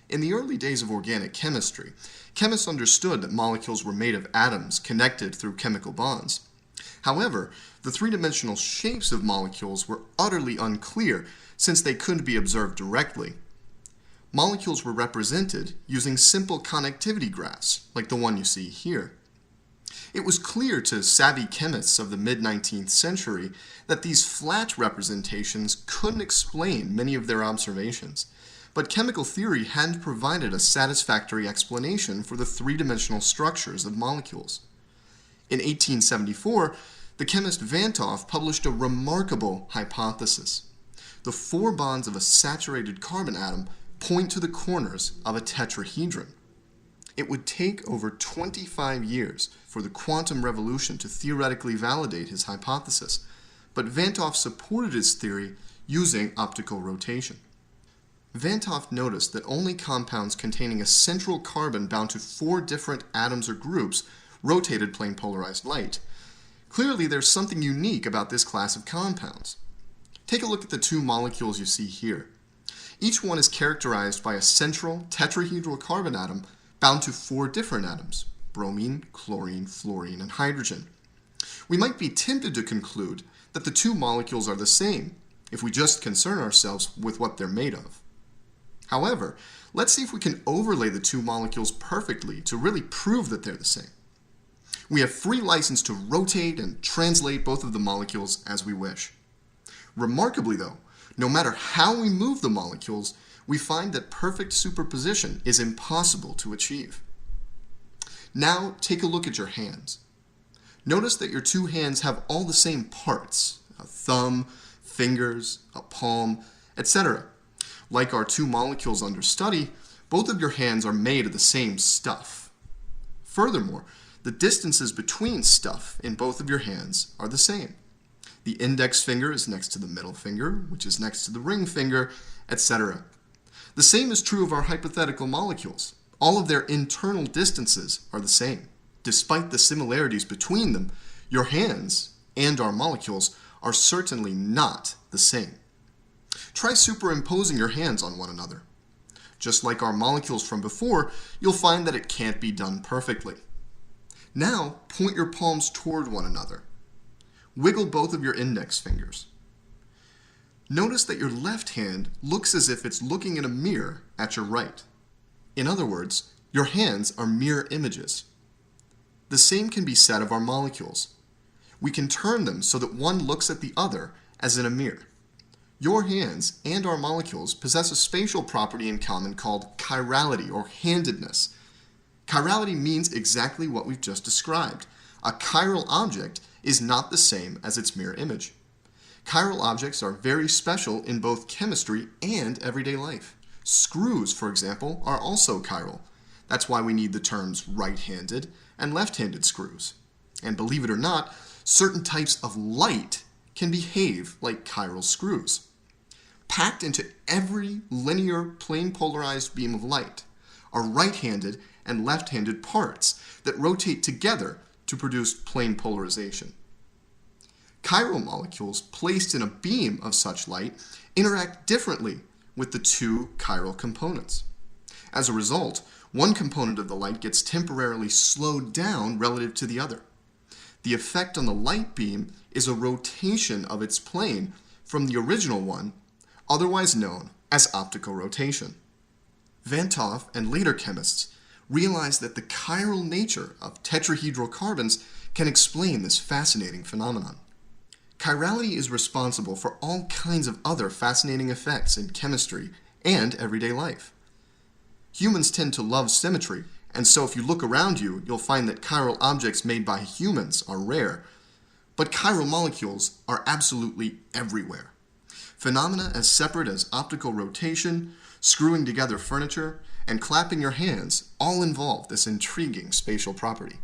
In the early days of organic chemistry, chemists understood that molecules were made of atoms connected through chemical bonds. However, the three-dimensional shapes of molecules were utterly unclear since they couldn't be observed directly. Molecules were represented using simple connectivity graphs, like the one you see here. It was clear to savvy chemists of the mid-19th century that these flat representations couldn't explain many of their observations, but chemical theory hadn't provided a satisfactory explanation for the three-dimensional structures of molecules. In 1874, the chemist Van 't Hoff published a remarkable hypothesis. The four bonds of a saturated carbon atom point to the corners of a tetrahedron. It would take over 25 years for the quantum revolution to theoretically validate his hypothesis, but Van 't Hoff supported his theory using optical rotation. Van 't Hoff noticed that only compounds containing a central carbon bound to four different atoms or groups rotated plane polarized light. Clearly, there's something unique about this class of compounds. Take a look at the two molecules you see here. Each one is characterized by a central tetrahedral carbon atom bound to four different atoms: bromine, chlorine, fluorine, and hydrogen. We might be tempted to conclude that the two molecules are the same if we just concern ourselves with what they're made of. However, let's see if we can overlay the two molecules perfectly to really prove that they're the same. We have free license to rotate and translate both of the molecules as we wish. Remarkably though, no matter how we move the molecules, we find that perfect superposition is impossible to achieve. Now take a look at your hands. Notice that your two hands have all the same parts: a thumb, fingers, a palm, etc. Like our two molecules under study, both of your hands are made of the same stuff. Furthermore, the distances between stuff in both of your hands are the same. The index finger is next to the middle finger, which is next to the ring finger, etc. The same is true of our hypothetical molecules. All of their internal distances are the same. Despite the similarities between them, your hands and our molecules are certainly not the same. Try superimposing your hands on one another. Just like our molecules from before, you'll find that it can't be done perfectly. Now, point your palms toward one another. Wiggle both of your index fingers. Notice that your left hand looks as if it's looking in a mirror at your right. In other words, your hands are mirror images. The same can be said of our molecules. We can turn them so that one looks at the other as in a mirror. Your hands and our molecules possess a spatial property in common called chirality, or handedness. Chirality means exactly what we've just described. A chiral object is not the same as its mirror image. Chiral objects are very special in both chemistry and everyday life. Screws, for example, are also chiral. That's why we need the terms right-handed and left-handed screws. And believe it or not, certain types of light can behave like chiral screws. Packed into every linear plane polarized beam of light are right-handed and left-handed parts that rotate together to produce plane polarization. Chiral molecules placed in a beam of such light interact differently with the two chiral components. As a result, one component of the light gets temporarily slowed down relative to the other. The effect on the light beam is a rotation of its plane from the original one, otherwise known as optical rotation. Van 't Hoff and later chemists realized that the chiral nature of tetrahedral carbons can explain this fascinating phenomenon. Chirality is responsible for all kinds of other fascinating effects in chemistry and everyday life. Humans tend to love symmetry, and so if you look around you, you'll find that chiral objects made by humans are rare, but chiral molecules are absolutely everywhere. Phenomena as separate as optical rotation, screwing together furniture, and clapping your hands all involve this intriguing spatial property.